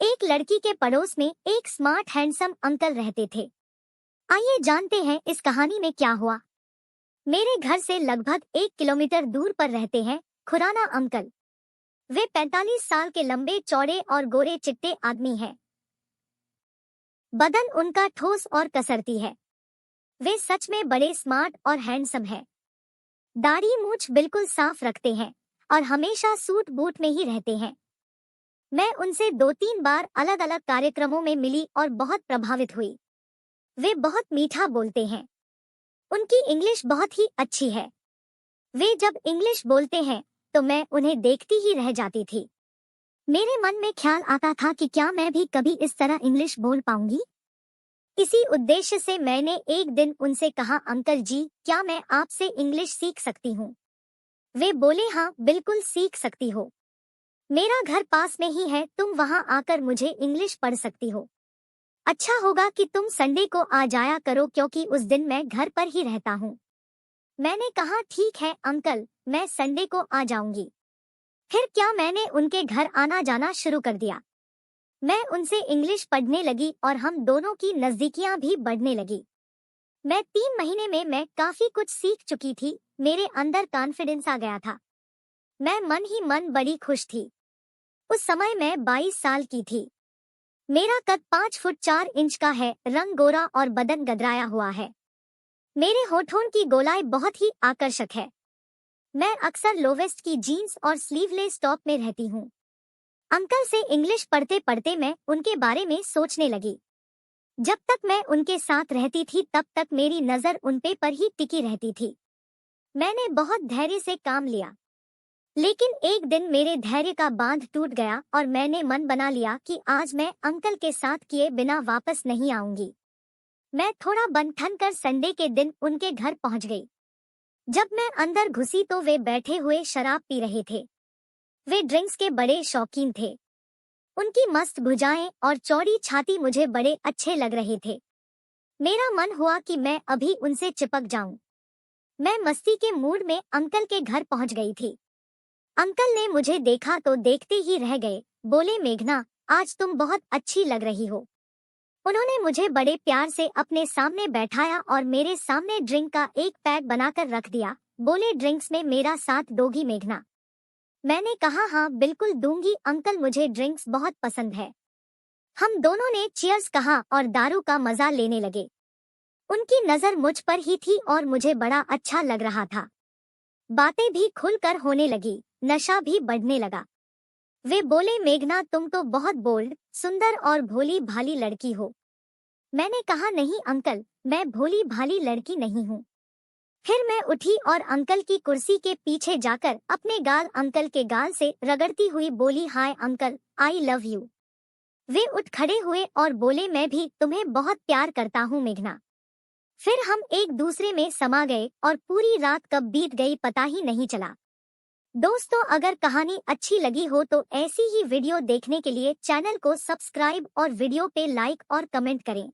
एक लड़की के पड़ोस में एक स्मार्ट हैंडसम अंकल रहते थे। आइए जानते हैं इस कहानी में क्या हुआ। मेरे घर से लगभग 1 किलोमीटर दूर पर रहते हैं खुराना अंकल। वे 45 साल के लंबे चौड़े और गोरे चिट्टे आदमी हैं। बदन उनका ठोस और कसरती है। वे सच में बड़े स्मार्ट और हैंडसम हैं। दाढ़ी मूंछ बिल्कुल साफ रखते हैं और हमेशा सूट बूट में ही रहते हैं। मैं उनसे 2-3 बार अलग अलग कार्यक्रमों में मिली और बहुत प्रभावित हुई। वे बहुत मीठा बोलते हैं। उनकी इंग्लिश बहुत ही अच्छी है। वे जब इंग्लिश बोलते हैं तो मैं उन्हें देखती ही रह जाती थी। मेरे मन में ख्याल आता था कि क्या मैं भी कभी इस तरह इंग्लिश बोल पाऊंगी। इसी उद्देश्य से मैंने एक दिन उनसे कहा, अंकल जी, क्या मैं आपसे इंग्लिश सीख सकती हूँ? वे बोले, हाँ बिल्कुल सीख सकती हो। मेरा घर पास में ही है, तुम वहाँ आकर मुझे इंग्लिश पढ़ सकती हो। अच्छा होगा कि तुम संडे को आ जाया करो क्योंकि उस दिन मैं घर पर ही रहता हूँ। मैंने कहा, ठीक है अंकल, मैं संडे को आ जाऊंगी। फिर क्या मैंने उनके घर आना जाना शुरू कर दिया। मैं उनसे इंग्लिश पढ़ने लगी और हम दोनों की नजदीकियां भी बढ़ने लगी। मैं 3 महीने में मैं काफी कुछ सीख चुकी थी। मेरे अंदर कॉन्फिडेंस आ गया था। मैं मन ही मन बड़ी खुश थी। उस समय मैं 22 साल की थी। मेरा कद 5 फुट 4 इंच का है, रंग गोरा और बदन गदराया हुआ है। मेरे होठों की गोलाई बहुत ही आकर्षक है। मैं अक्सर लोवेस्ट की जीन्स और स्लीवलेस टॉप में रहती हूँ। अंकल से इंग्लिश पढ़ते पढ़ते मैं उनके बारे में सोचने लगी। जब तक मैं उनके साथ रहती थी तब तक मेरी नजर उनपे पर ही टिकी रहती थी। मैंने बहुत धैर्य से काम लिया, लेकिन एक दिन मेरे धैर्य का बांध टूट गया और मैंने मन बना लिया कि आज मैं अंकल के साथ किए बिना वापस नहीं आऊंगी। मैं थोड़ा बन-ठन कर संडे के दिन उनके घर पहुंच गई। जब मैं अंदर घुसी तो वे बैठे हुए शराब पी रहे थे। वे ड्रिंक्स के बड़े शौकीन थे। उनकी मस्त भुजाएं और चौड़ी छाती मुझे बड़े अच्छे लग रहे थे। मेरा मन हुआ कि मैं अभी उनसे चिपक जाऊं। मैं मस्ती के मूड में अंकल के घर पहुंच गई थी। अंकल ने मुझे देखा तो देखते ही रह गए। बोले, मेघना, आज तुम बहुत अच्छी लग रही हो। उन्होंने मुझे बड़े प्यार से अपने सामने बैठाया और मेरे सामने ड्रिंक का एक पैक बनाकर रख दिया। बोले, ड्रिंक्स में मेरा साथ दोगी मेघना? मैंने कहा, हाँ बिल्कुल दूंगी अंकल, मुझे ड्रिंक्स बहुत पसंद है। हम दोनों ने चीयर्स कहा और दारू का मजा लेने लगे। उनकी नजर मुझ पर ही थी और मुझे बड़ा अच्छा लग रहा था। बातें भी खुलकर होने लगी, नशा भी बढ़ने लगा। वे बोले, मेघना, तुम तो बहुत बोल्ड, सुंदर और भोली भाली लड़की हो। मैंने कहा, नहीं अंकल, मैं भोली भाली लड़की नहीं हूँ। फिर मैं उठी और अंकल की कुर्सी के पीछे जाकर अपने गाल अंकल के गाल से रगड़ती हुई बोली, hi uncle, I love you. वे उठ खड़े हुए और बोले, मैं भी तुम्हें बहुत प्यार करता हूँ मेघना। फिर हम एक दूसरे में समा गए और पूरी रात कब बीत गई पता ही नहीं चला। दोस्तों, अगर कहानी अच्छी लगी हो तो ऐसी ही वीडियो देखने के लिए चैनल को सब्सक्राइब और वीडियो पे लाइक और कमेंट करें।